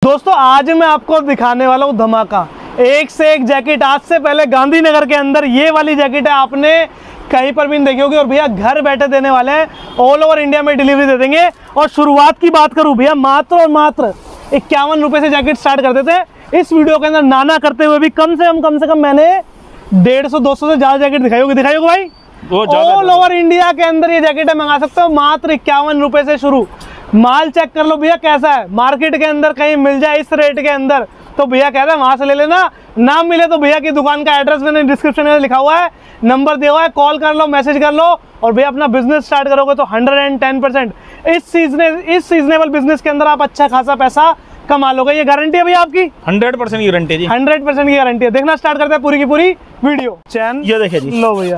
दोस्तों आज मैं आपको दिखाने वाला हूँ धमाका, एक से एक जैकेट। आज से पहले गांधीनगर के अंदर ये वाली जैकेट है, आपने कहीं पर भी नहीं देखी होगी। और भैया घर बैठे देने वाले हैं, ऑल ओवर इंडिया में डिलीवरी दे देंगे। और शुरुआत की बात करूँ भैया, मात्र और मात्र 51 रुपये से जैकेट स्टार्ट कर देते हैं। इस वीडियो के अंदर नाना करते हुए भी कम से कम मैंने 150-200 से ज़्यादा जैकेट दिखाई होगी भाई। ऑल ओवर इंडिया के अंदर ये जैकेटें मंगा सकते हो मात्र 51 रुपये से शुरू। माल चेक कर लो भैया कैसा है, मार्केट के अंदर कहीं मिल जाए इस रेट के अंदर तो भैया कहते हैं वहां से ले लेना। ना मिले तो भैया की दुकान का एड्रेस मैंने डिस्क्रिप्शन में लिखा हुआ है, नंबर दिया हुआ है, कॉल कर लो, मैसेज कर लो। और भैया अपना बिजनेस स्टार्ट करोगे तो 110% इस सीजनेबल बिजनेस के अंदर आप अच्छा खासा पैसा कमा लोगे। ये गारंटी है भैया आपकी, 100% गारंटी जी, 100% की गारंटी है। देखना स्टार्ट करते हैं पूरी की पूरी वीडियो। चैन ये देखिए जी, लो भैया,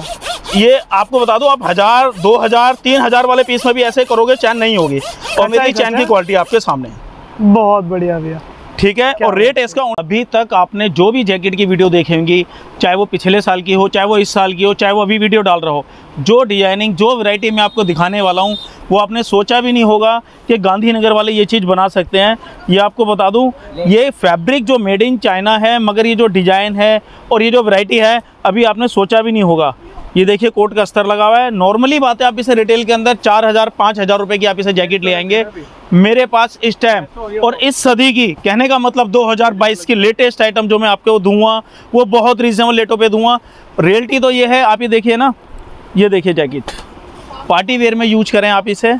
ये आपको बता दो, आप 1000, 2000, 3000 वाले पीस में भी ऐसे करोगे चैन नहीं होगी। और मेरी चैन की क्वालिटी आपके सामने बहुत बढ़िया भैया, ठीक है। और रेट इसका, अभी तक आपने जो भी जैकेट की वीडियो देखी होंगी, चाहे वो पिछले साल की हो, चाहे वो इस साल की हो, चाहे वो अभी वीडियो डाल रहा हो, जो डिजाइनिंग, जो वैरायटी मैं आपको दिखाने वाला हूँ वो आपने सोचा भी नहीं होगा कि गांधीनगर वाले ये चीज़ बना सकते हैं। ये आपको बता दूँ, ये फैब्रिक जो मेड इन चाइना है, मगर ये जो डिज़ाइन है और ये जो वैरायटी है अभी आपने सोचा भी नहीं होगा। ये देखिए कोट का अस्तर लगा हुआ है। नॉर्मली बात है, आप इसे रिटेल के अंदर 4000-5000 रुपए की आप इसे जैकेट ले आएंगे। मेरे पास इस टाइम और इस सदी की, कहने का मतलब 2022 की लेटेस्ट आइटम जो मैं आपको दूंगा वो बहुत रीजनेबल रेटों पे दूंगा। रियलिटी तो ये है, आप ये देखिए ना, ये देखिए जैकेट पार्टी वेयर में यूज करें आप इसे,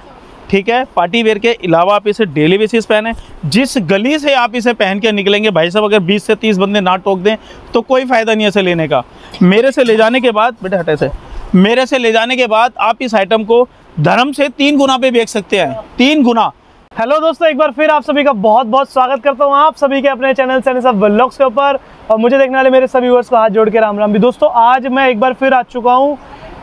ठीक है। पार्टी वेयर के अलावा आप इसे डेली बेसिस पहने। जिस गली से आप इसे पहन के निकलेंगे भाई साहब, अगर 20 से 30 बंदे ना टोक दें तो कोई फ़ायदा नहीं है इसे लेने का। मेरे से ले जाने के बाद, बेटा हटे से, मेरे से ले जाने के बाद आप इस आइटम को धर्म से 3 गुना पे बेच सकते हैं, 3 गुना। हेलो दोस्तों, एक बार फिर आप सभी का बहुत बहुत स्वागत करता हूँ आप सभी के अपने चैनल सब व्लॉग्स के ऊपर। और मुझे देखने वाले मेरे सभी व्यूअर्स को हाथ जोड़ के राम राम भी। दोस्तों आज मैं एक बार फिर आ चुका हूँ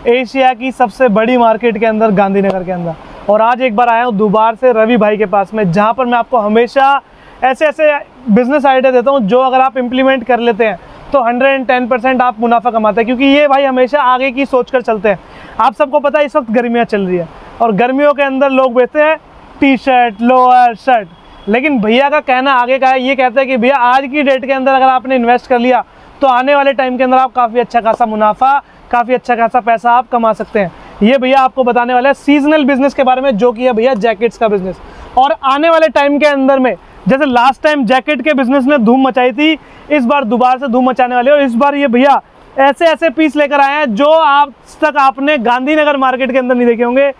एशिया की सबसे बड़ी मार्केट के अंदर, गांधीनगर के अंदर। और आज एक बार आया हूँ दोबारा से रवि भाई के पास में, जहाँ पर मैं आपको हमेशा ऐसे बिजनेस आइडिया देता हूँ जो अगर आप इम्प्लीमेंट कर लेते हैं तो 110% आप मुनाफा कमाते हैं। क्योंकि ये भाई हमेशा आगे की सोच कर चलते हैं। आप सबको पता है इस वक्त गर्मियाँ चल रही है और गर्मियों के अंदर लोग बेचते हैं टी शर्ट, लोअर, शर्ट। लेकिन भैया का कहना आगे का है, ये कहते हैं कि भैया आज की डेट के अंदर अगर आपने इन्वेस्ट कर लिया तो आने वाले टाइम के अंदर आप काफ़ी अच्छा खासा मुनाफा, काफ़ी अच्छा खासा पैसा आप कमा सकते हैं। ये भैया आपको बताने वाला है सीजनल बिजनेस के बारे में, जो कि है भैया जैकेट्स का बिजनेस। और आने वाले टाइम के अंदर में, जैसे लास्ट टाइम जैकेट के बिजनेस ने धूम मचाई थी, इस बार दोबारा से धूम मचाने वाले। और इस बार ये भैया ऐसे पीस लेकर आए हैं जो आज तक आपने गांधीनगर मार्केट के अंदर नहीं देखे होंगे।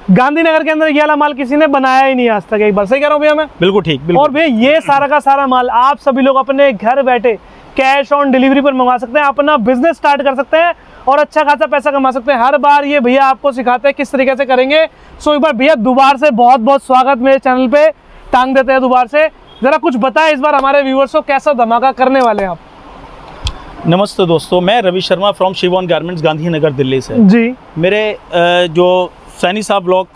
गांधीनगर के अंदर ये वाला माल किसी ने बनाया ही नहीं आज तक। एक बार सही कह रहा हूँ भैया मैं? बिल्कुल ठीक, बिल्कुल। और भैया ये सारा का सारा माल आप सभी लोग अपने घर बैठे कैश ऑन डिलीवरी पर मंगवा सकते हैं, अपना बिजनेस स्टार्ट कर सकते हैं और अच्छा खासा पैसा कमा सकते हैं। हर बार ये भैया आपको सिखाते हैं किस तरीके से करेंगे। सो एक बार भैया दोबारा से बहुत बहुत स्वागत, मेरे चैनल पे टांग देते हैं दोबारा से। जरा कुछ बताएं इस बार हमारे व्यूअर्स को कैसा धमाका करने वाले हैं आप। नमस्ते दोस्तों, मैं रवि शर्मा फ्रॉम शिवॉन गारमेंट्स, गांधीनगर, दिल्ली से जी। मेरे जो सैनी साहब ब्लॉग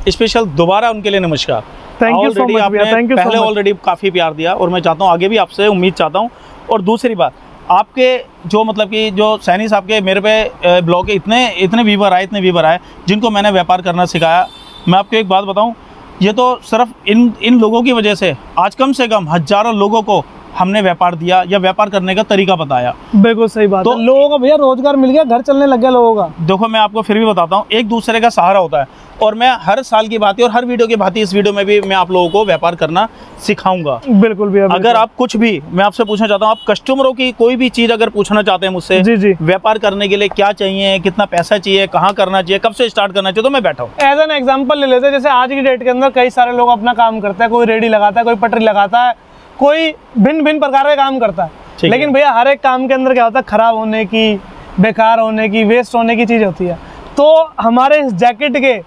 स्पेशल, दोबारा उनके लिए नमस्कार। थैंक यू सो मच भैया, थैंक यू। पहले ऑलरेडी काफ़ी प्यार दिया और मैं चाहता हूँ आगे भी आपसे उम्मीद चाहता हूँ। और दूसरी बात, आपके जो मतलब कि जो सैनी साहब के मेरे पे ब्लॉग के इतने व्यूवर आए जिनको मैंने व्यापार करना सिखाया। मैं आपको एक बात बताऊं, ये तो सिर्फ इन लोगों की वजह से आज कम से कम हज़ारों लोगों को हमने व्यापार दिया या व्यापार करने का तरीका बताया। बिल्कुल सही बात है। लोगों को भैया रोजगार मिल गया, घर चलने लग गया लोगों का। देखो मैं आपको फिर भी बताता हूँ, एक दूसरे का सहारा होता है। और मैं हर साल की बात और हर वीडियो की बात, इस वीडियो में भी मैं आप लोगों को व्यापार करना सिखाऊंगा। बिल्कुल भैया। अगर आप कुछ भी, मैं आपसे पूछना चाहता हूँ, आप कस्टमरों की कोई भी चीज़ अगर पूछना चाहते हैं मुझसे, जी जी, व्यापार करने के लिए क्या चाहिए, कितना पैसा चाहिए, कहाँ करना चाहिए, कब से स्टार्ट करना चाहिए, तो मैं बैठा हूँ। एज एन एग्जाम्पल ले लेते हैं, जैसे आज की डेट के अंदर कई सारे लोग अपना काम करते हैं। कोई रेडी लगाता है, कोई पटरी लगाता है, कोई भिन्न प्रकार के काम करता है। लेकिन भैया हर एक काम के अंदर क्या होता है, खराब होने की, बेकार होने की, वेस्ट होने की चीज़ होती है। तो हमारे इस जैकेट के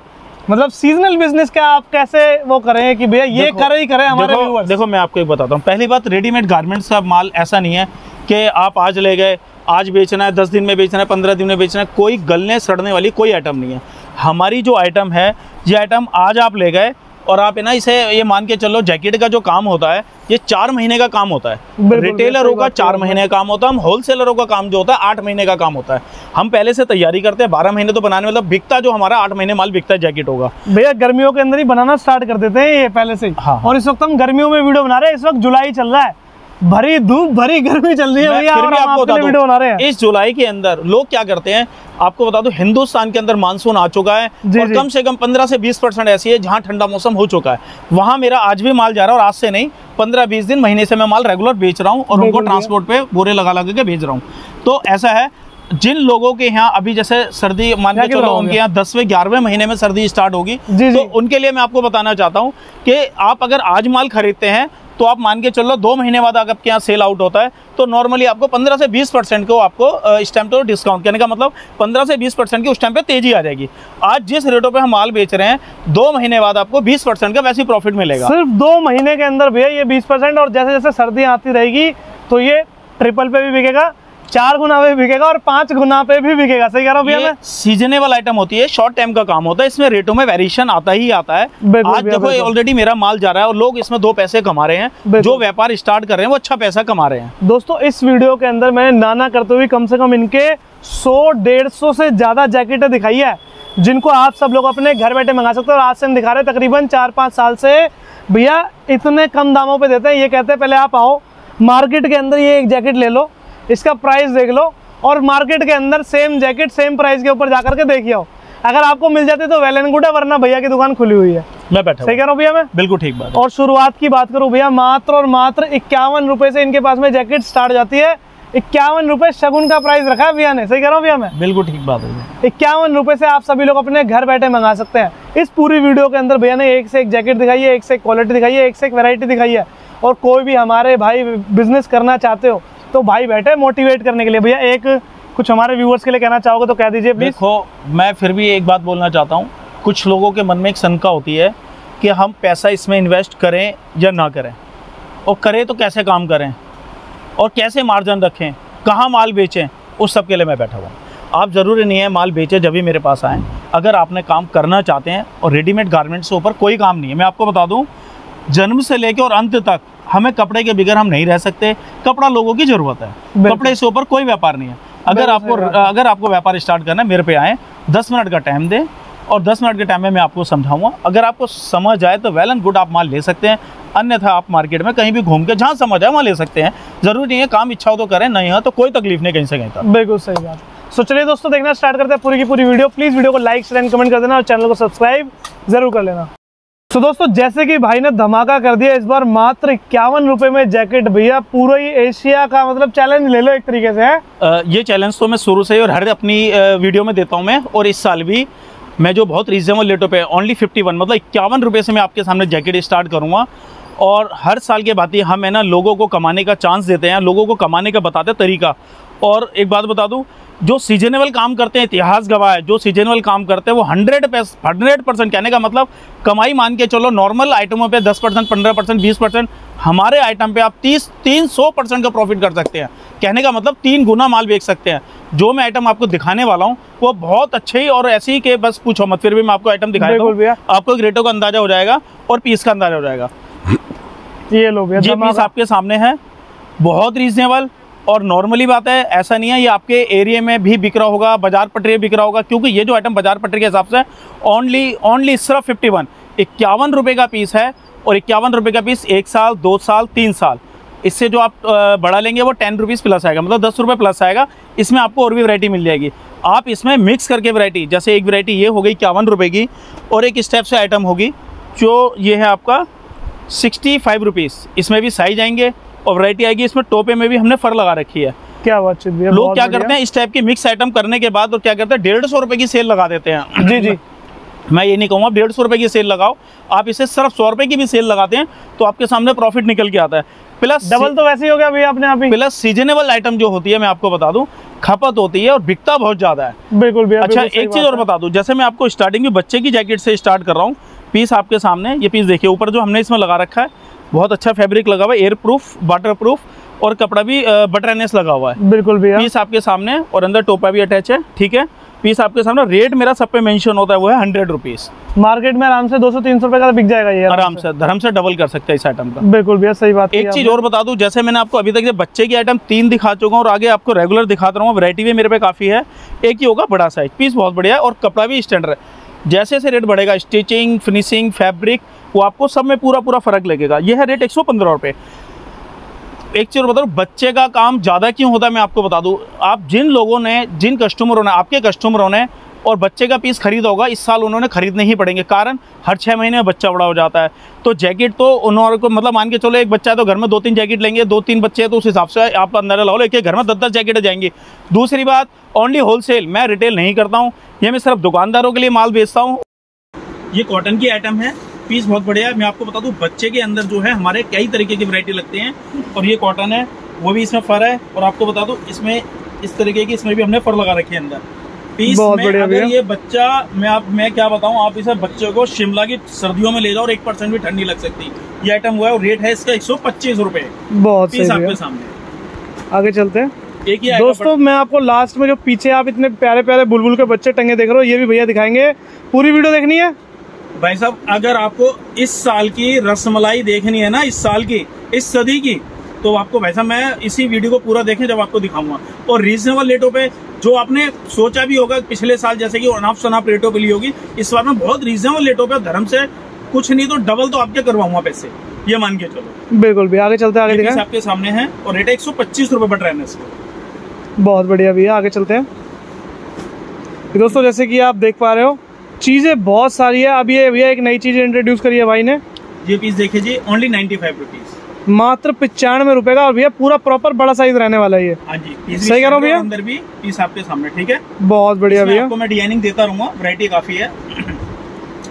मतलब सीजनल बिजनेस का आप कैसे वो करें कि भैया ये करें हमारे व्यूअर्स। देखो मैं आपको एक बताता हूँ। पहली बात, रेडीमेड गारमेंट्स का माल ऐसा नहीं है कि आप आज ले गए, आज बेचना है, 10 दिन में बेचना है, 15 दिन में बेचना है। कोई गलने सड़ने वाली कोई आइटम नहीं है। हमारी जो आइटम है, ये आइटम आज आप ले गए, और आप है ना इसे ये मान के चलो जैकेट का जो काम होता है ये 4 महीने का काम होता है। रिटेलरों का 4 महीने का काम होता है, हम होलसेलरों का काम जो होता है 8 महीने का काम होता है। हम पहले से तैयारी करते हैं, 12 महीने तो बनाने, मतलब बिकता जो हमारा 8 महीने माल बिकता है जैकेट होगा। भैया गर्मियों के अंदर ही बनाना स्टार्ट कर देते हैं ये पहले से। हाँ। और इस वक्त हम गर्मियों में वीडियो बना रहे हैं, इस वक्त जुलाई चल रहा है, भरी धूप भरी गर्मी चल रही है भैया, और हम आपके लिए वीडियो बना रहे हैं। इस जुलाई के अंदर लोग क्या करते हैं आपको बता दो, हिंदुस्तान के अंदर मानसून आ चुका है और कम से कम 15 से 20% ऐसी है जहां ठंडा मौसम हो चुका है। वहां मेरा आज भी माल जा रहा है, और आज से नहीं 15-20 दिन महीने से मैं माल रेगुलर बेच रहा हूं और उनको ट्रांसपोर्ट पे बोरे लगा के भेज रहा हूं। तो ऐसा है, जिन लोगों के यहाँ अभी जैसे सर्दी मान के चलो उनके यहाँ 10वें 11वें महीने में सर्दी स्टार्ट होगी, तो उनके लिए मैं आपको बताना चाहता हूँ कि आप अगर आज माल खरीदते हैं तो आप मान के चलो 2 महीने बाद अगर आपके यहाँ सेल आउट होता है तो नॉर्मली आपको 15 से 20% को आपको इस टाइम तो डिस्काउंट करने का मतलब 15 से 20% की उस टाइम पे तेजी आ जाएगी। आज जिस रेटों पे हम माल बेच रहे हैं 2 महीने बाद आपको 20% का वैसे प्रॉफिट मिलेगा। सिर्फ 2 महीने के अंदर भैया ये 20%, और जैसे जैसे सर्दी आती रहेगी तो ये ट्रिपल पे भी बिकेगा, 4 गुना पे बिकेगा और 5 गुना पे भी बिकेगा। सही कह रहा हूँ भैया मैं? सीजनेबल आइटम होती है, शॉर्ट टाइम का काम होता है, इसमें रेटों में वेरिएशन आता ही आता है। आज देखो ऑलरेडी मेरा माल जा रहा है और लोग इसमें 2 पैसे कमा रहे हैं, जो व्यापार स्टार्ट कर रहे हैं वो अच्छा पैसा कमा रहे हैं। दोस्तों इस वीडियो के अंदर मैंने नाना करते हुए कम से कम इनके 100-150 से ज्यादा जैकेटें दिखाई है, जिनको आप सब लोग अपने घर बैठे मंगा सकते हो। और आज से हम दिखा रहे हैं तकरीबन 4-5 साल से भैया इतने कम दामों पे देते हैं। ये कहते हैं पहले आप आओ मार्केट के अंदर, ये एक जैकेट ले लो, इसका प्राइस देख लो, और मार्केट के अंदर सेम जैकेट सेम प्राइस के ऊपर जाकर के देखिए। अगर आपको मिल जाते तो वेल एंड गुड है, वरना भैया की दुकान खुली हुई है। मैं बैठा, सही कह रहा हूँ भैया मैं? बिल्कुल ठीक बात। और शुरुआत की बात करूँ भैया, मात्र और मात्र 51 रुपए से इनके पास में जैकेट स्टार्ट जाती है। 51 रुपए शगुन का प्राइस रखा है भैया ने। सही कह रहा हूँ भैया मैं? बिल्कुल ठीक बात है। 51 रुपए से आप सभी लोग अपने घर बैठे मंगा सकते हैं। इस पूरी वीडियो के अंदर भैया ने एक से एक जैकेट दिखाई है, एक से एक क्वालिटी दिखाई है, एक से एक वैरायटी दिखाई है। और कोई भी हमारे भाई बिजनेस करना चाहते हो तो भाई बैठे मोटिवेट करने के लिए। भैया एक कुछ हमारे व्यूअर्स के लिए कहना चाहोगे तो कह दीजिए प्लीज। देखो मैं फिर भी एक बात बोलना चाहता हूँ, कुछ लोगों के मन में एक शंका होती है कि हम पैसा इसमें इन्वेस्ट करें या ना करें, और करें तो कैसे काम करें, और कैसे मार्जिन रखें, कहाँ माल बेचें, उस सब के लिए मैं बैठा हुआ हूँ। आप ज़रूरी नहीं है माल बेचें जब भी मेरे पास आएँ। अगर आपने काम करना चाहते हैं, और रेडीमेड गारमेंट्स के ऊपर कोई काम नहीं है, मैं आपको बता दूँ जन्म से लेकर और अंत तक हमें कपड़े के बगैर हम नहीं रह सकते। कपड़ा लोगों की ज़रूरत है, कपड़े से ऊपर कोई व्यापार नहीं है। अगर आपको व्यापार स्टार्ट करना है, मेरे पे आएँ, 10 मिनट का टाइम दें, और 10 मिनट के टाइम में मैं आपको समझाऊंगा। अगर आपको समझ आए तो वेल एंड गुड, आप माल ले सकते हैं, अन्यथा आप मार्केट में कहीं भी घूम के जहाँ समझ आए वहाँ ले सकते हैं। जरूरी नहीं है काम इच्छा हो तो करें, नहीं है तो कोई तकलीफ नहीं कहीं से कहीं तक। बिल्कुल सही बात। सो चलिए दोस्तों देखना स्टार्ट करते हैं पूरी की पूरी वीडियो। प्लीज़ वीडियो को लाइक शेयर एंड कमेंट कर देना और चैनल को सब्सक्राइब जरूर कर लेना। तो दोस्तों जैसे कि भाई ने धमाका कर दिया इस बार, मात्र 51 रुपए में जैकेट। भैया पूरा ही एशिया का मतलब चैलेंज ले लो एक तरीके से है। ये चैलेंज तो मैं शुरू से ही और हर अपनी वीडियो में देता हूँ मैं, और इस साल भी मैं जो बहुत रीजनेबल रेटों पे ओनली 51 मतलब 51 रुपये से मैं आपके सामने जैकेट स्टार्ट करूँगा। और हर साल के बाद हम है ना लोगों को कमाने का चांस देते हैं, लोगों को कमाने का बताते हैं तरीका। और एक बात बता दूं, जो सीजनेबल काम करते हैं, इतिहास गवाह है, जो सीजनेबल काम करते हैं वो 100% कहने का मतलब कमाई मान के चलो। नॉर्मल आइटमों पे 10%, 15%, 20%, हमारे आइटम पे आप 300% का प्रॉफिट कर सकते हैं। कहने का मतलब 3 गुना माल बेच सकते हैं। जो मैं आइटम आपको दिखाने वाला हूँ वो बहुत अच्छे ही और ऐसे ही के बस पूछो मत, फिर भी मैं आपको आइटम दिखाता हूँ, आपको रेटों का अंदाजा हो जाएगा और पीस का अंदाजा हो जाएगा। ये लो भैया, ये पीस आपके सामने है, बहुत रीजनेबल। और नॉर्मली बात है, ऐसा नहीं है ये आपके एरिया में भी बिक रहा होगा, बाजार पटरी बिक रहा होगा, क्योंकि ये जो आइटम बाजार पटरी के हिसाब से ओनली सिर्फ 51 रुपये का पीस है। और 51 रुपये का पीस 1 साल, 2 साल, 3 साल, इससे जो आप बढ़ा लेंगे वो 10 रुपीज़ प्लस आएगा, मतलब 10 रुपये प्लस आएगा। इसमें आपको और भी वैरायटी मिल जाएगी। आप इसमें मिक्स करके वैरायटी, जैसे एक वैरायटी ये हो गई 51 रुपये की, और एक स्टेप से आइटम होगी जो ये है आपका 65 रुपीज़। इसमें भी साइज आएंगे और वैरायटी आएगी। इसमें टोपे में भी हमने फर लगा रखी है। क्या बात है, लोग क्या करते हैं इस टाइप की मिक्स आइटम करने के बाद और क्या करते हैं 150 रुपये की सेल लगा देते हैं। जी जी, मैं ये नहीं कहूँगा 150 रुपये की सेल लगाओ, आप इसे सिर्फ 100 रुपये की भी सेल लगाते हैं तो आपके सामने प्रॉफिट निकल के आता है। प्लस डबल तो वैसे ही हो गया भैया अपने आप ही। प्लस सीजनेबल आइटम जो होती है, मैं आपको बता दूं, खपत होती है और बिकता बहुत ज़्यादा है। बिल्कुल भैया। अच्छा एक चीज़ और बता दूं, जैसे मैं आपको स्टार्टिंग में बच्चे की जैकेट से स्टार्ट कर रहा हूँ। पीस आपके सामने, ये पीस देखिए, ऊपर जो हमने इसमें लगा रखा है बहुत अच्छा फैब्रिक लगा हुआ है, एयर प्रूफ, वाटर प्रूफ, और कपड़ा भी बटरनेस लगा हुआ है। बिल्कुल भैया। पीस आपके सामने और अंदर टोपा भी अटैच है, ठीक है। पीस आपके सामने। रेट मेरा सब पे मेंशन होता है, वो है 100 रुपीज़। मार्केट में आराम से 200-300 रुपए का बिक जाएगा ये आराम से धर्म से डबल कर सकते हैं इस आइटम का। बिल्कुल भैया सही बात। एक चीज़ और बता दूं, जैसे मैंने आपको अभी तक बच्चे की आइटम 3 दिखा चुका हूँ और आगे आपको रेगुलर दिखाता रहूँगा। वैरायटी भी मेरे पे काफ़ी है। एक ही होगा बड़ा साइज, पीस बहुत बढ़िया है और कपड़ा भी स्टैंडर्ड है। जैसे जैसे रेट बढ़ेगा, स्टिचिंग, फिनिशिंग, फैब्रिक, वो आपको सब में पूरा फ़र्क लगेगा। ये है रेट 115 रुपये। एक चीज़ बता दूँ, बच्चे का काम ज़्यादा क्यों होता है मैं आपको बता दूँ। आप जिन कस्टमरों ने, आपके कस्टमरों ने और बच्चे का पीस खरीदा होगा, इस साल उन्होंने खरीदने ही पड़ेंगे। कारण हर 6 महीने में बच्चा बड़ा हो जाता है। तो जैकेट तो उन्होंने को मतलब मान के चलो, एक बच्चा है तो घर में 2-3 जैकेट लेंगे, 2-3 बच्चे हैं तो उस हिसाब से आप अंदर लाओ, एक घर में 10-10 जैकेटें जाएंगी। दूसरी बात, ओनली होलसेल, मैं रिटेल नहीं करता हूँ। ये मैं सिर्फ दुकानदारों के लिए माल बेचता हूँ। ये कॉटन की आइटम है, पीस बहुत बढ़िया है। मैं आपको बता दूं, बच्चे के अंदर जो है हमारे कई तरीके की वैरायटी लगते हैं और ये कॉटन है, वो भी इसमें फर है। और आपको बता दूं, इसमें इस तरीके की इसमें भी हमने फर लगा रखी है अंदर पीस में। अगर ये बच्चा, मैं क्या बताऊं, आप इसे बच्चे को शिमला की सर्दियों में ले जाओ और 1% भी ठंडी लग सकती। ये आइटम हुआ है और रेट है इसका 125 रुपए। बहुत पीस आपके सामने। आगे चलते हैं। एक ही दोस्तों, मैं आपको लास्ट में जो पीछे आप इतने प्यारे प्यारे बुलबुल के बच्चे टंगे देख रहे हो, ये भी भैया दिखाएंगे। पूरी वीडियो देखनी है भाई साहब। अगर आपको इस साल की रसमलाई देखनी है ना, इस साल की, इस सदी की, तो आपको भाई साहब मैं इसी वीडियो को पूरा देखें जब आपको दिखाऊंगा। और रीजनेबल रेटों पे, जो आपने सोचा भी होगा पिछले साल जैसे कि अनाप शनाप रेटों पे ली होगी, इस बार में बहुत रीजनेबल रेटों पे धर्म से कुछ नहीं तो डबल तो आपके करवाऊंगा पैसे, ये मान के चलो। बिल्कुल भी। आगे चलते हैं, आगे दिखाएं। आपके सामने है और रेट 125 रुपए पड़ रहा है इसको। बहुत बढ़िया भैया, आगे चलते हैं। दोस्तों, जैसे कि आप देख पा रहे हो, चीजें बहुत सारी है। अब ये भैया एक नई चीज इंट्रोड्यूस करी है भाई ने। ये पीस देखिए जी, ओनली 95 रुपीज, मात्र 95 रुपए का। और भैया पूरा प्रॉपर बड़ा साइज रहने वाला है ये। हाँ जी, सही कह रहा हूँ भैया। अंदर भी पीस आपके सामने, ठीक है। बहुत बढ़िया भैया, आपको मैं डिजाइनिंग देता रहूंगा, वैरायटी काफी है।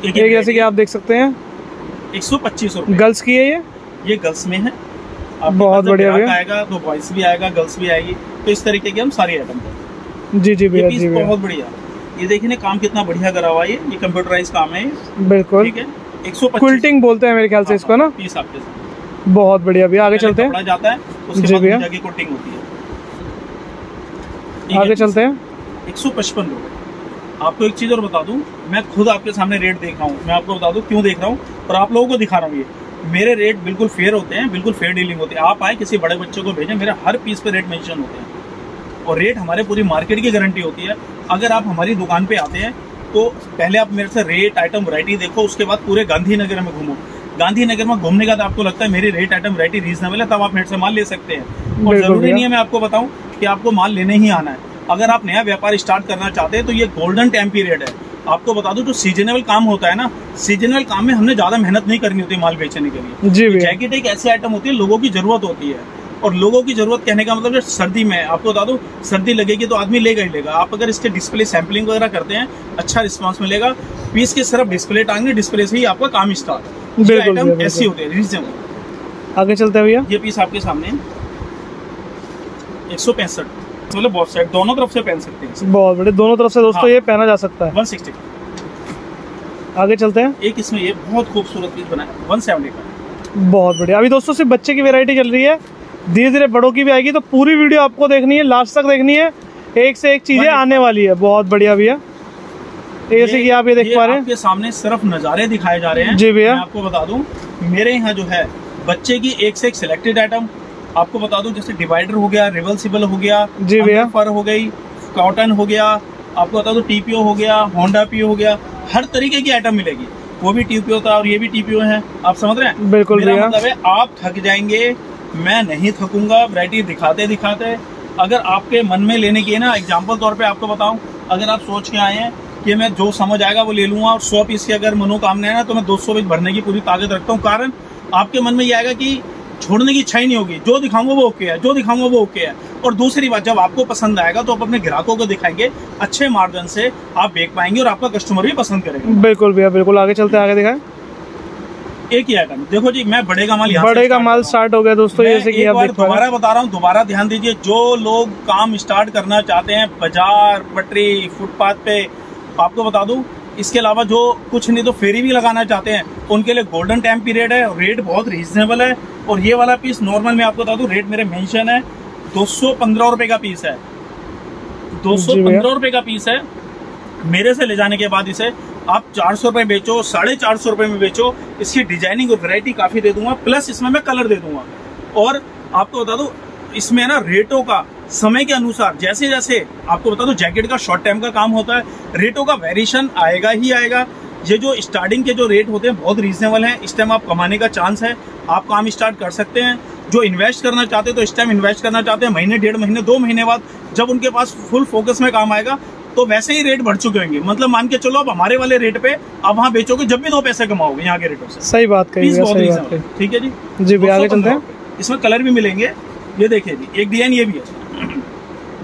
एक जैसे कि आप देख सकते हैं 125 रुपए। गर्ल्स की है ये गर्ल्स में है। बहुत बढ़िया भैया। आएगा तो बॉयज भी आएगा, गर्ल्स भी आएगी, तो इस तरीके की हम सारी आइटम। जी भैया, जी भैया, बहुत बढ़िया। ये देखिए ना, काम कितना बढ़िया करा हुआ है। ये कंप्यूटराइज काम है। बिल्कुल, ठीक है। 125 क्विल्टिंग बोलते हैं मेरे ख्याल से इसको ना। पीस आपके साथ बहुत बढ़िया भैया, आगे चलते हैं। जाता है उसके बाद जाके कोटिंग होती है। आगे चलते हैं। 155 रुपए। आपको एक चीज और बता दूं, मैं खुद आपके सामने रेट देख रहा हूँ। मैं आपको बता दूं क्यों देख रहा हूँ और आप लोगों को दिखा रहा हूँ। ये मेरे रेट बिल्कुल फेयर होते हैं, बिल्कुल फेयर डीलिंग होती है। आप आए किसी बड़े बच्चे को भेजें, मेरे हर पीस पे रेट मेंशन होते हैं और रेट हमारे पूरी मार्केट की गारंटी होती है। अगर आप हमारी दुकान पे आते हैं तो पहले आप मेरे से रेट, आइटम, वैरायटी देखो, उसके बाद पूरे गांधीनगर में घूमो। गांधीनगर में घूमने का तो आपको लगता है मेरी रेट, आइटम, वैरायटी रीजनेबल है, तब आप मेरे से माल ले सकते हैं। और जरूरी नहीं है मैं आपको बताऊं कि आपको माल लेने ही आना है। अगर आप नया व्यापार स्टार्ट करना चाहते हैं तो ये गोल्डन टाइम पीरियड है। आपको बता दूं, जो सीजनेबल काम होता है ना, सीजनेबल काम में हमने ज्यादा मेहनत नहीं करनी होती माल बेचने के लिए। जैकेट एक ऐसी आइटम होती है, लोगों की जरूरत होती है। और लोगों की जरूरत कहने का मतलब, सर्दी में आपको बता दूं, सर्दी लगेगी तो आदमी लेगा ही लेगा। आप अगर इसके डिस्प्ले सैंपलिंग वगैरह करते हैं, अच्छा रिस्पांस मिलेगा। पीस के सिर्फ डिस्प्ले टांगने, डिस्प्ले से ही आपका काम स्टार्ट। आइटम ऐसी होती है रीजनेबल। आगे चलते हैं भैया। ये पीस आपके सामने 165, मतलब बहुत साइड दोनों तरफ से पहन सकते हैं। बहुत बड़े दोनों तरफ से दोस्तों। हाँ। ये पहना जा सकता है। 160। आगे चलते हैं। एक इसमें ये बहुत खूबसूरत पीस बना है, 170 का। बहुत बढ़िया। अभी दोस्तों सिर्फ बच्चे की वैरायटी चल रही है, धीरे धीरे बड़ों की भी आएगी, तो पूरी वीडियो आपको देखनी है, लास्ट तक देखनी है। एक से एक चीजें आने वाली है। बहुत बढ़िया भैया। जैसे कि आप ये देख पा रहे हैं, आपके सामने सिर्फ नजारे दिखाए जा रहे हैं। जी भैया। मैं आपको बता दूं, मेरे यहाँ जो है बच्चे की एक से एक सिलेक्टेड आइटम आपको बता दूं, जैसे डिवाइडर हो गया, रिवर्सिबल हो गया, जी भैया, फर हो गई, कॉटन हो गया, आपको बता दूं टीपीओ हो गया, होंडा पीओ हो गया, हर तरीके की आइटम मिलेगी। वो भी टीपीओ था और ये भी टीपीओ है। आप समझ रहे हैं? बिल्कुल भैया। मतलब है आप थक जाएंगे, मैं नहीं थकूंगा वैरायटी दिखाते दिखाते। अगर आपके मन में लेने की है ना, एग्जाम्पल तौर पे आपको बताऊं, अगर आप सोच के आए हैं कि मैं जो समझ आएगा वो ले लूंगा और 100 पीस की अगर मनोकामना है ना, तो मैं 200 पीस भरने की पूरी ताकत रखता हूँ। कारण आपके मन में ये आएगा कि छोड़ने की इच्छा ही नहीं होगी। जो दिखाऊंगा वो ओके है, जो दिखाऊंगा वो ओके है। और दूसरी बात, जब आपको पसंद आएगा तो आप अपने ग्राहकों को दिखाएंगे, अच्छे मार्जिन से आप बेच पाएंगे और आपका कस्टमर भी पसंद करेगा। बिल्कुल भैया, बिल्कुल। आगे चलते हैं, आगे दिखाएं। एक ही आइटम देखो जी, मैं बड़े का माल स्टार्ट हो गया दोस्तों। जैसे कि आप देख पा रहे हैं, दोबारा बता रहा हूँ, दोबारा ध्यान दीजिए। जो लोग काम स्टार्ट करना चाहते हैं बाजार, पटरी, फुटपाथ पे, आपको बता दूं, इसके अलावा जो कुछ नहीं तो फेरी भी लगाना चाहते हैं, उनके लिए गोल्डन टाइम पीरियड है। रेट बहुत रीजनेबल है। और ये वाला पीस नॉर्मल में आपको बता दूं, रेट मेरे मेंशन है 215 रुपए का पीस है। 215 रुपए का पीस है। मेरे से ले जाने के बाद इसे आप 400 रुपये बेचो, 450 रुपये में बेचो, इसकी डिजाइनिंग और वैरायटी काफी दे दूंगा, प्लस इसमें मैं कलर दे दूंगा। और आपको बता दूं इसमें ना रेटों का समय के अनुसार जैसे जैसे आपको बता दूं जैकेट का शॉर्ट टाइम का काम होता है, रेटों का वेरिएशन आएगा ही आएगा। ये जो स्टार्टिंग के जो रेट होते हैं बहुत रीजनेबल है, इस टाइम आप कमाने का चांस है, आप काम स्टार्ट कर सकते हैं। जो इन्वेस्ट करना चाहते हैं तो इस टाइम इन्वेस्ट करना चाहते हैं, महीने, 1.5 महीने, 2 महीने बाद जब उनके पास फुल फोकस में काम आएगा तो वैसे ही रेट बढ़ चुके होंगे। मतलब मान के चलो आप हमारे वाले रेट पे आप वहाँ बेचोगे जब भी 2 पैसे कमाओगे यहाँ के रेटों से। सही बात कही, सही बात कही। ठीक है जी। जी भैया आगे चलते हैं। इसमें कलर भी मिलेंगे, ये देखिए जी, एक डिजाइन ये भी है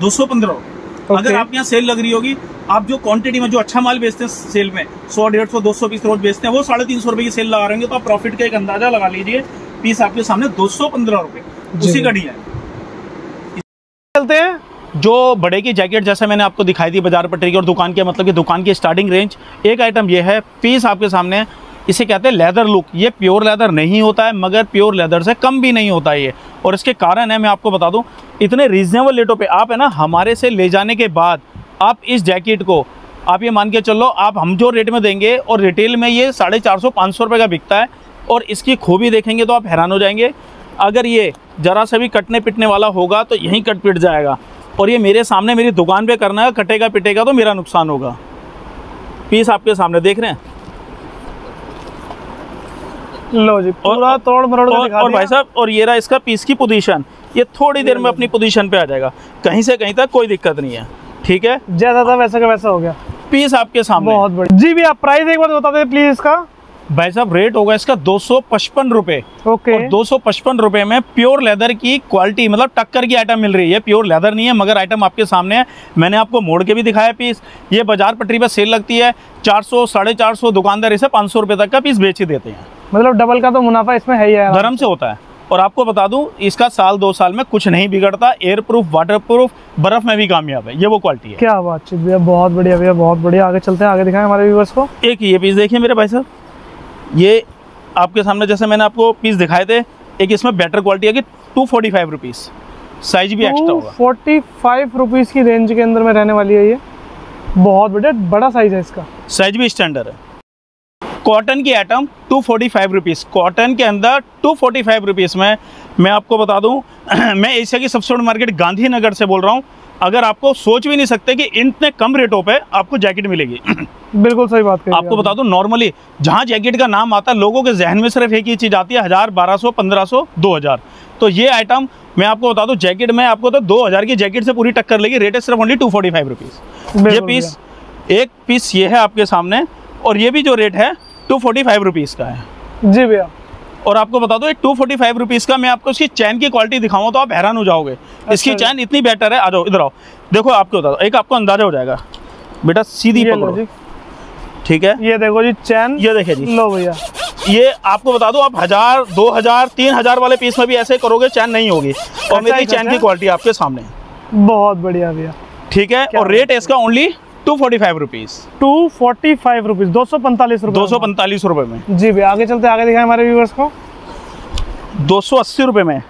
215 रुपये। अगर आप यहाँ सेल लग रही होगी, आप जो क्वांटिटी में जो अच्छा माल बेचते हैं सेल में 100, 150, 200 पीस रोज बेचते हैं, वो 350 रुपये की सेल लगा रहे हैं, तो आप प्रॉफिट का एक अंदाजा लगा लीजिए। पीस आपके सामने 215 रुपये, उसी का डिजाइन। चलते हैं जो बड़े की जैकेट जैसे मैंने आपको दिखाई दी बाजार पट्टी की और दुकान के, मतलब कि दुकान की स्टार्टिंग रेंज। एक आइटम ये है, पीस आपके सामने, इसे कहते हैं लेदर लुक। ये प्योर लेदर नहीं होता है, मगर प्योर लेदर से कम भी नहीं होता है ये। और इसके कारण है, मैं आपको बता दूं, इतने रीजनेबल रेटों पे आप है ना हमारे से ले जाने के बाद आप इस जैकेट को आप ये मान के चलो, आप हम जो रेट में देंगे और रिटेल में ये 450-500 रुपये का बिकता है। और इसकी खूबी देखेंगे तो आप हैरान हो जाएंगे। अगर ये ज़रा सा भी कटने पिटने वाला होगा तो यहीं कट पिट जाएगा। और ये मेरे सामने मेरी दुकान पे करना है, कटेगा पिटेगा तो मेरा नुकसान होगा। पीस आपके सामने देख रहे हैं, लो जी पूरा तोड़ मरोड़ के दिखा और दिया। भाई साहब, और ये रहा इसका पीस की पोजीशन, ये थोड़ी देर में अपनी पोजीशन पे आ जाएगा, कहीं से कहीं तक कोई दिक्कत नहीं है। ठीक है, जैसा था वैसा का वैसा हो गया। पीस आपके सामने। बहुत बढ़िया जी भैया, प्राइस एक बार बता दें प्लीज इसका। भाई साहब रेट होगा इसका 255 रुपये। ओके। और 255 रुपये में प्योर लेदर की क्वालिटी, मतलब टक्कर की आइटम मिल रही है। प्योर लेदर नहीं है, मगर आइटम आपके सामने है। मैंने आपको मोड़ के भी दिखाया पीस। ये बाजार पटरी पर सेल लगती है 400, 450, दुकानदार इसे 500 रुपये तक का पीस बेच ही देते हैं। मतलब धरम का तो मुनाफा इसमें है ही है, धर्म से होता है। और आपको बता दूं इसका 1-2 साल में कुछ नहीं बिगड़ता, एयर प्रूफ, वाटर प्रूफ, बर्फ में भी कामयाब है। ये वो क्वालिटी है। क्या बातचीत भैया, बहुत बढ़िया भैया, बहुत बढ़िया। आगे चलते हैं, आगे दिखाएं हमारे व्यूअर्स को। एक ये पीस देखिए मेरे भाई साहब, ये आपके सामने जैसे मैंने आपको पीस दिखाए थे, एक इसमें बेटर क्वालिटी है कि 245 रुपीज़, साइज भी एक्स्ट्रा होगा। 245 रुपीज़ की रेंज के अंदर में रहने वाली है ये। बहुत बढ़िया, बड़ा साइज है इसका, साइज भी स्टैंडर्ड है। कॉटन की आइटम 245 रुपीज़, कॉटन के अंदर 245 रुपीज़ में मैं आपको बता दूं मैं एशिया की सबसे बड़ी मार्केट गांधीनगर से बोल रहा हूं। अगर आपको सोच भी नहीं सकते कि इतने कम रेटों पे आपको जैकेट मिलेगी। बिल्कुल सही बात कही। आपको बता दूं नॉर्मली जहां जैकेट का नाम आता है लोगों के जहन में सिर्फ एक ही चीज़ आती है, 1000, 1200, 1500, 2000। तो ये आइटम मैं आपको बता दूं जैकेट में आपको तो 2000 की जैकेट से पूरी टक्कर लेगी। रेट है सिर्फ ओनली 245 रुपीज़। ये पीस, एक पीस ये है आपके सामने, और ये भी जो रेट है 245 रुपीज़ का है जी भैया। और आपको बता दो 245 रुपीज़ का मैं आपको इसकी चैन की क्वालिटी दिखाऊंगा तो आप हैरान हो जाओगे। इसकी चैन इतनी बेटर है। आ जाओ इधर आओ, देखो आपको बता दो, एक आपको अंदाजा हो जाएगा। बेटा सीधी पकड़ो, ठीक है। ये देखो जी चैन, ये देखिए जी, लो भैया। ये आपको बता दो आप 1000, 2000, 3000 वाले पीस में भी ऐसे करोगे चैन नहीं होगी। और मेरी चैन की क्वालिटी आपके सामने। बहुत बढ़िया भैया, ठीक है। और रेट है इसका ओनली 245 रुपीज़। 245 रुपीज़, 245 रुपये, 245 रुपये में जी भैया। आगे चलते, आगे दिखाएं हमारे व्यूअर्स को। 280 रुपये में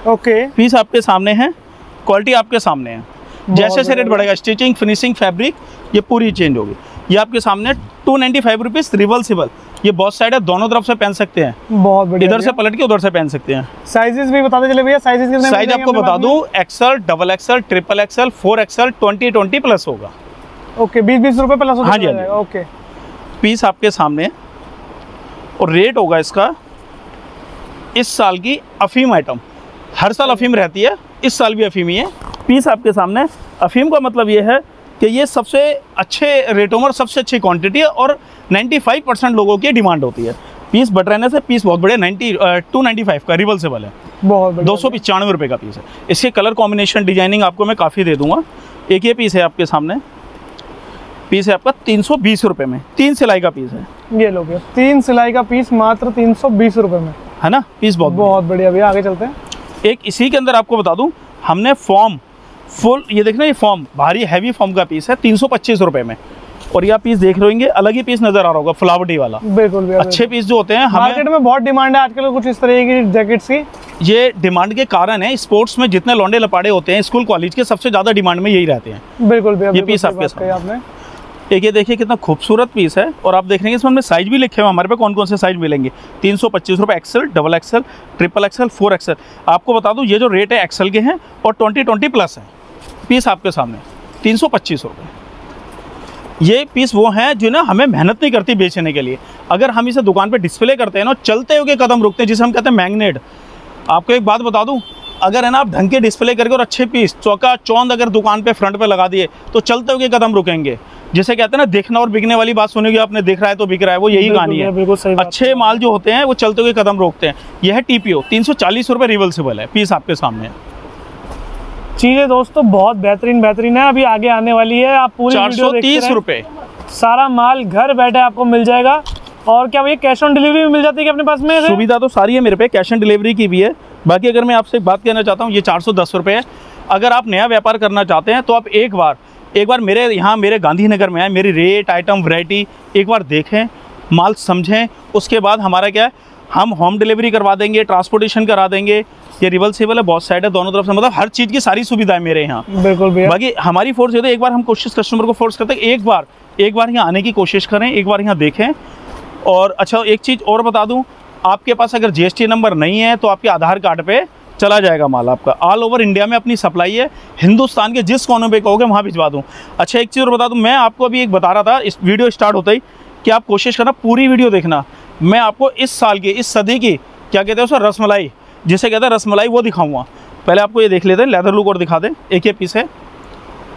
ओके। पीस आपके सामने है, क्वालिटी आपके सामने है। जैसे से रेट बढ़ेगा, स्टिचिंग, फिनिशिंग, फैब्रिक, ये पूरी चेंज होगी। ये आपके सामने 295 रुपीज़, रिवर्सिबल। ये बहुत साइड है, दोनों तरफ से पहन सकते हैं। बहुत बढ़िया, इधर से पलट के उधर से पहन सकते हैं। साइजेस भी बता दे चले भैया, साइजेस कितने? साइज आपको बता दूं XL, double XL, triple XL, 4XL, 20 plus होगा। ओके, 20 रुपये प्लस होगा। हाँ जी, हाँ जी। ओके। पीस आपके सामने और रेट होगा इसका इस साल की अफीम आइटम। हर साल अफीम रहती है, इस साल भी अफीम ही है। पीस आपके सामने। अफीम का मतलब ये है कि ये सबसे अच्छे रेटों में और सबसे अच्छी क्वांटिटी है और 95% लोगों की डिमांड होती है। पीस बट रहने से पीस बहुत बड़े 295 का रिवर्सिबल है। बहुत बढ़िया, 295 रुपये का पीस है। इसके कलर कॉम्बिनेशन, डिजाइनिंग आपको मैं काफ़ी दे दूंगा। एक ये पीस है आपके सामने, पीस है आपका 320 रुपये में, 3 सिलाई का पीस है। ये लो भैया, 3 सिलाई का पीस मात्र 320 रुपये में, है ना। पीस बहुत बढ़िया भैया। आगे चलते हैं। एक इसी के अंदर आपको बता दूं हमने फॉर्म फुल, ये देखना, ये फॉर्म भारी हैवी फॉर्म का पीस है 325 रुपये में। और ये पीस देख रहे होंगे, अलग ही पीस नजर आ रहा होगा, फ्लावटी वाला। बिल्कुल भैया, अच्छे पीस जो होते हैं मार्केट में बहुत डिमांड है आजकल कुछ इस तरह की जैकेट्स की। ये डिमांड के कारण है, स्पोर्ट्स में जितने लौंडे लपाड़े होते हैं स्कूल कॉलेज के, सबसे ज्यादा डिमांड में यही रहते हैं। बिल्कुल भैया, ये पीस आपके सामने। एक ये देखिए कितना खूबसूरत पीस है, और आप देख रहे हैं इसमें हमने साइज भी लिखे हुए हमारे पे कौन कौन से साइज मिलेंगे। 325 रुपये XL, double XL, triple XL, 4 XL. आपको बता दूं ये जो रेट है एक्सेल के हैं और 20 प्लस है। पीस आपके सामने 325 रुपये। ये पीस वो हैं जो ना हमें मेहनत नहीं करती बेचने के लिए। अगर हम इसे दुकान पे डिस्प्ले करते हैं ना, चलते हुए कदम रुकते हैं, जिसे हम कहते हैं मैग्नेट। आपको एक बात बता दूं, अगर है ना आप ढंग के डिस्प्ले करके और अच्छे पीस चौका चौंद अगर दुकान पे फ्रंट पे लगा दिए तो चलते हुए कदम रुकेंगे। जिसे कहते हैं ना देखना और बिकने वाली बात सुनेगी आपने, दिख रहा है तो बिक रहा है, वो यही कहानी है। अच्छे माल जो होते हैं वो चलते हुए कदम रोकते हैं। यह है TPO 340 रुपये रिवर्सिबल है। पीस आपके सामने है। चीजें दोस्तों बहुत बेहतरीन है, अभी आगे आने वाली है। आप पूरी 430 रुपये सारा माल घर बैठे आपको मिल जाएगा। और क्या भैया कैश ऑन डिलीवरी भी मिल जाती है कि अपने पास में? सुविधा तो सारी है मेरे पे, कैश ऑन डिलीवरी की भी है। बाकी अगर मैं आपसे एक बात कहना चाहता हूँ, ये 410 रुपये है। अगर आप नया व्यापार करना चाहते हैं तो आप एक बार मेरे यहाँ मेरे गांधीनगर में आए, मेरी रेट आइटम वैरायटी एक बार देखें, माल समझें। उसके बाद हमारा क्या है, हम होम डिलीवरी करवा देंगे, ट्रांसपोर्टेशन करा देंगे। ये रिवर्सिबल है, बहुत साइड है दोनों तरफ से, मतलब हर चीज़ की सारी सुविधाएं मेरे यहाँ। बिल्कुल भैया। बाकी हमारी फोर्स ये तो एक बार हम कोशिश कस्टमर को फोर्स करते हैं, एक बार यहाँ आने की कोशिश करें, एक बार यहाँ देखें। और अच्छा एक चीज़ और बता दूँ, आपके पास अगर GST नंबर नहीं है तो आपके आधार कार्ड पे चला जाएगा माल आपका। ऑल ओवर इंडिया में अपनी सप्लाई है, हिंदुस्तान के जिस कोने पे कहोगे वहाँ भिजवा दूँ। अच्छा एक चीज़ और बता दूँ, मैं आपको अभी एक बता रहा था इस वीडियो स्टार्ट होते ही कि आप कोशिश करना पूरी वीडियो देखना। मैं आपको इस साल की, इस सदी की क्या कहते हैं उसको, रसमलाई, जिसे कहते हैं रसमलाई, वो दिखाऊँगा। पहले आपको ये देख लेते हैं, लेदर लुक और दिखा दें। एक ये पीस है,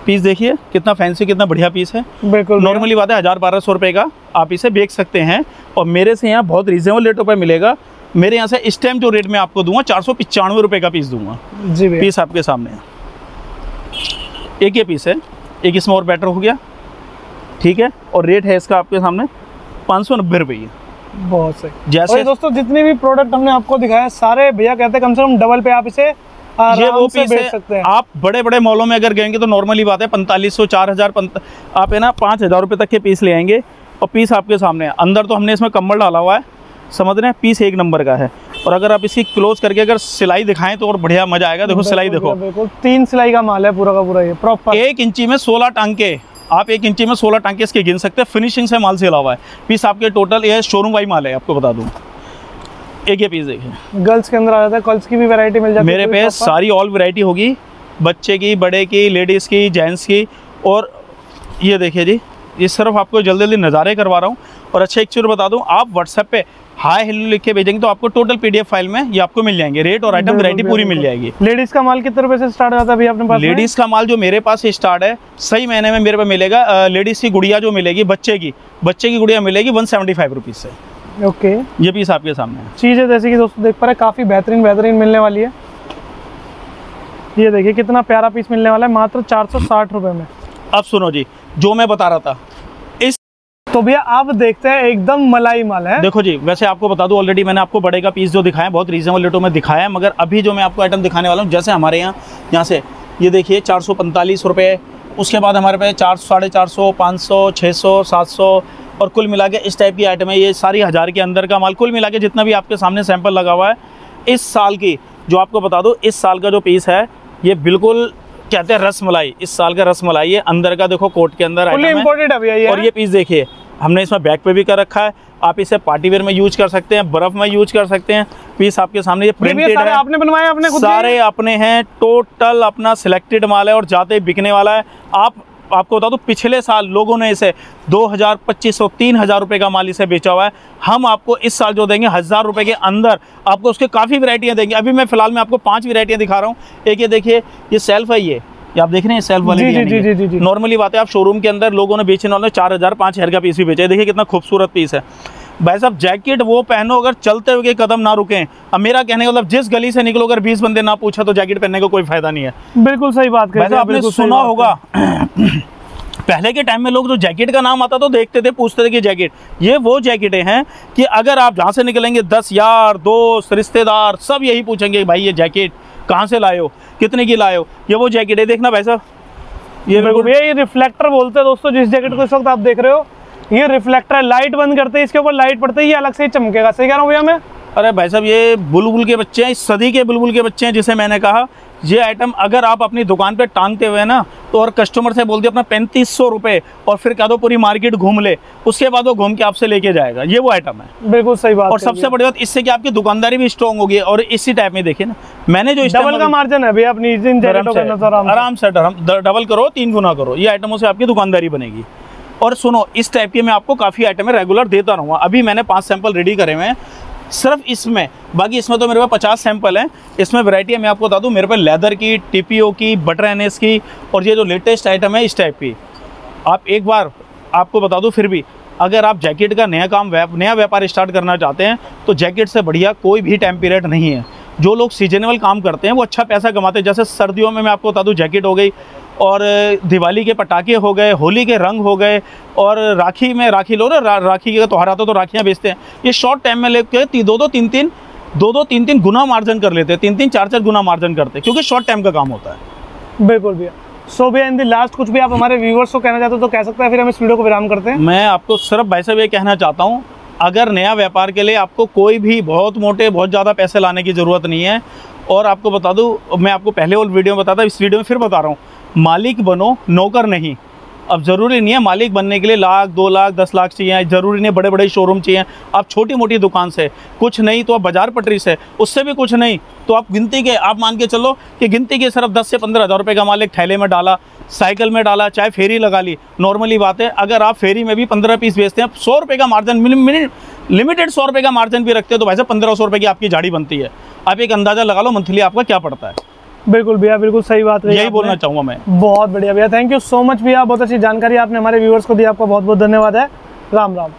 पीस देखिए कितना फैंसी, कितना बढ़िया पीस है। बिल्कुल नॉर्मली बात है 1000-1200 रुपये का आप इसे बेच सकते हैं, और मेरे से यहाँ बहुत रीजनेबल रेटों पर मिलेगा। मेरे यहाँ से इस टाइम जो रेट मैं आपको दूंगा 495 रुपये का पीस दूंगा जी भैया। पीस आपके सामने है। एक ये पीस है, एक इसमें और बेटर हो गया, ठीक है। और रेट है इसका आपके सामने 590 रुपये। बहुत सही। जैसे दोस्तों जितने भी प्रोडक्ट हमने आपको दिखाए सारे भैया कहते हैं कम से कम डबल पे आप इसे ये वो पीस है। सकते हैं। आप बड़े बड़े मॉलों में अगर गएंगे तो नॉर्मली बात है 4500 4000 आप है ना 5000 रुपये तक के पीस ले आएंगे। और पीस आपके सामने है। अंदर तो हमने इसमें कम्बल डाला हुआ है, समझ रहे हैं, पीस एक नंबर का है। और अगर आप इसकी क्लोज करके अगर सिलाई दिखाएं तो और बढ़िया मजा आएगा। देखो सिलाई देखो, बिल्कुल 3 सिलाई का माल है पूरा का पूरा, ये प्रॉपर 1 इंची में 16 टांके। आप 1 इंची में 16 टांके इसके गिन सकते हैं। फिनिशिंग से माल सिला हुआ है। पीस आपके टोटल ये शोरूम वाई माल है, आपको बता दूँ। एक ये पीस देखिए, गर्ल्स के अंदर आ जाता है, गर्ल्स की भी वैरायटी मिल जाती है मेरे पे। सारी ऑल वैरायटी होगी, बच्चे की, बड़े की, लेडीज़ की, जेंट्स की। और ये देखिए जी, ये सिर्फ आपको जल्दी जल्दी नज़ारे करवा रहा हूँ। और अच्छा एक चीज़ बता दूँ, आप व्हाट्सएप पे हाय हेलो लिख के भेजेंगे तो आपको टोटल PDF फाइल में ये आपको मिल जाएंगे। रेट और आइटम वैरायटी पूरी मिल जाएगी। लेडीज़ का माल कितने रुपए से स्टार्ट होता है अभी अपने पास? लेडीज़ का माल जो मेरे पास स्टार्ट है, सही महीने में मेरे पे मिलेगा। लेडीज़ की गुड़िया जो मिलेगी, बच्चे की गुड़िया मिलेगी 175 रुपीज़ से। ओके, ये पीस आपके सामने है। चीज़ें जैसे कि दोस्तों देख पा रहे, काफ़ी बेहतरीन मिलने वाली है। ये देखिए कितना प्यारा पीस मिलने वाला है मात्र 460 रुपये में। अब सुनो जी, जो मैं बता रहा था, इस तो भैया आप देखते हैं एकदम मलाई माल है। देखो जी, वैसे आपको बता दूं, ऑलरेडी मैंने आपको बड़े का पीस जो दिखाया है बहुत रीजनेबल रेटों में दिखाया है। मगर अभी जो मैं आपको आइटम दिखाने वाला हूँ, जैसे हमारे यहाँ से ये देखिए 445 रुपये, उसके बाद हमारे पे 400, 450, 500, 600, 700 और कुल मिला के इस टाइप की आइटम है। ये सारी 1000 के अंदर का माल, कुल मिला के जितना भी आपके सामने सैंपल लगा हुआ है। इस साल की जो आपको बता दूँ, इस साल का जो पीस है ये बिल्कुल कहते हैं रसमलाई। इस साल का रसमलाई है। अंदर का देखो कोट के अंदर आइटम है। और ये पीस देखिए, हमने इसमें बैक पे भी कर रखा है। आप इसे पार्टी वेयर में यूज कर सकते हैं, बर्फ में यूज कर सकते हैं। पीस आपके सामने ये प्रिंटेड है, आपने बनवाया, अपने खुद सारे अपने हैं, टोटल अपना सिलेक्टेड माल है और जाते ही बिकने वाला है। आपको बता दूं, पिछले साल लोगों ने इसे 2000, 2500, 3000 रुपये का माल इसे बेचा हुआ है। हम आपको इस साल जो देंगे 1000 रुपये के अंदर आपको उसके काफ़ी वैरायटियाँ देंगे। अभी मैं फिलहाल में आपको 5 वैरायटियाँ दिखा रहा हूँ। एक ये देखिए, ये सेल्फ है, ये आप देख रहे हैं सेल्फ वाले। जी। नॉर्मली बात है, आप शोरूम के अंदर लोगों ने बेचने वाले 4000, 5000 का पीस भी बेचा है। देखिए कितना खूबसूरत पीस है भाई साहब। जैकेट वो पहनो अगर चलते हुए कदम ना रुकें। अब मेरा कहने का मतलब, जिस गली से निकलो अगर 20 बंदे ना पूछा तो जैकेट पहनने का कोई फायदा नहीं है। बिल्कुल सही बात कर रहे हैं। आपने सुना होगा पहले के टाइम में लोग जो जैकेट का नाम आता तो देखते थे, पूछते थे कि जैकेट, ये वो जैकेटें हैं कि अगर आप जहाँ से निकलेंगे 10 यार, दोस्त, रिश्तेदार सब यही पूछेंगे भाई ये जैकेट कहाँ से लाए हो, कितने की लाए हो। ये वो जैकेट है, देखना भाई साहब। ये रिफ्लेक्टर बोलते हैं दोस्तों जिस जैकेट को इस वक्त आप देख रहे हो, ये रिफ्लेक्टर है। लाइट बंद करते हैं, इसके ऊपर लाइट पड़ते है, ये अलग से ही चमकेगा। सही कह रहा हूँ भैया मैं? अरे भाई साहब, ये बुलबुल के बच्चे हैं, इस सदी के बुलबुल के बच्चे हैं, जिसे मैंने कहा ये आइटम अगर आप अपनी दुकान पे टांगते हुए ना तो और कस्टमर से बोल दिए अपना 3500 रुपये और फिर कह दो पूरी मार्केट घूम ले, उसके बाद वो घूम के आपसे लेके जाएगा। ये वो आइटम है। बिल्कुल सही बात। और सबसे बड़ी बात इससे कि आपकी दुकानदारी भी स्ट्रॉन्ग होगी। और इसी टाइप में देखिए ना, मैंने जो डबल का मार्जिन है भैया अपनी आराम से डबल करो, 3 गुना करो, ये आइटमों से आपकी दुकानदारी बनेगी। और सुनो, इस टाइप के मैं आपको काफ़ी आइटम रेगुलर देता रहूँगा। अभी मैंने 5 सैंपल रेडी करे हुए हैं सिर्फ इसमें, बाकी इसमें तो मेरे पास 50 सैंपल हैं। इसमें वैरायटी मैं आपको बता दूं, मेरे पास लेदर की, टीपीओ की, बटर एनएस की, और ये जो लेटेस्ट आइटम है इस टाइप की। आप एक बार आपको बता दूं, फिर भी अगर आप जैकेट का नया व्यापार स्टार्ट करना चाहते हैं तो जैकेट से बढ़िया कोई भी टाइम पीरियड नहीं है। जो लोग सीजनेबल काम करते हैं वो अच्छा पैसा कमाते हैं। जैसे सर्दियों में मैं आपको बता दूं, जैकेट हो गई, और दिवाली के पटाखे हो गए, होली के रंग हो गए, और राखी में राखी लो ना, राखी का त्यौहार आता तो राखियाँ बेचते हैं। ये शॉर्ट टाइम में लेके 2-3 गुना मार्जिन कर लेते हैं, 3-3 4-4 गुना मार्जिन करते हैं, क्योंकि शॉर्ट टाइम का काम होता है। बिल्कुल भैया। सो भैया इन द लास्ट कुछ भी आप हमारे व्यूवर्स को कहना चाहते हो तो कह सकते हैं, फिर हम इस वीडियो को विराम करते हैं। मैं आपको सिर्फ भाई साहब ये कहना चाहता हूँ, अगर नया व्यापार के लिए आपको कोई भी बहुत ज़्यादा पैसे लाने की ज़रूरत नहीं है। और आपको बता दूं, मैं आपको पहले और वीडियो में बताता, इस वीडियो में फिर बता रहा हूँ, मालिक बनो, नौकर नहीं। अब ज़रूरी नहीं है मालिक बनने के लिए लाख, 2 लाख, 10 लाख चाहिए, ज़रूरी नहीं बड़े बड़े शोरूम चाहिए। आप छोटी मोटी दुकान से, कुछ नहीं तो आप बाजार पटरी से, उससे भी कुछ नहीं तो आप गिनती के, आप मान के चलो कि गिनती के सिर्फ 10 से 15 हज़ार रुपये का माल एक थैले में डाला, साइकिल में डाला, चाहे फेरी लगा ली। नॉर्मली बात है, अगर आप फेरी में भी 15 पीस बेचते हैं, 100 रुपये का मार्जिन, लिमिटेड 100 रुपये का मार्जिन भी रखते हैं, तो भाई साहब 1500 रुपये की आपकी झाड़ी बनती है। आप एक अंदाज़ा लगा लो मंथली आपका क्या पड़ता है। बिल्कुल भैया, बिल्कुल सही बात है, यही बोलना चाहूँगा मैं। बहुत बढ़िया भैया, थैंक यू सो मच भैया, बहुत अच्छी जानकारी आपने हमारे व्यूअर्स को दी, आपका बहुत बहुत धन्यवाद है। राम राम।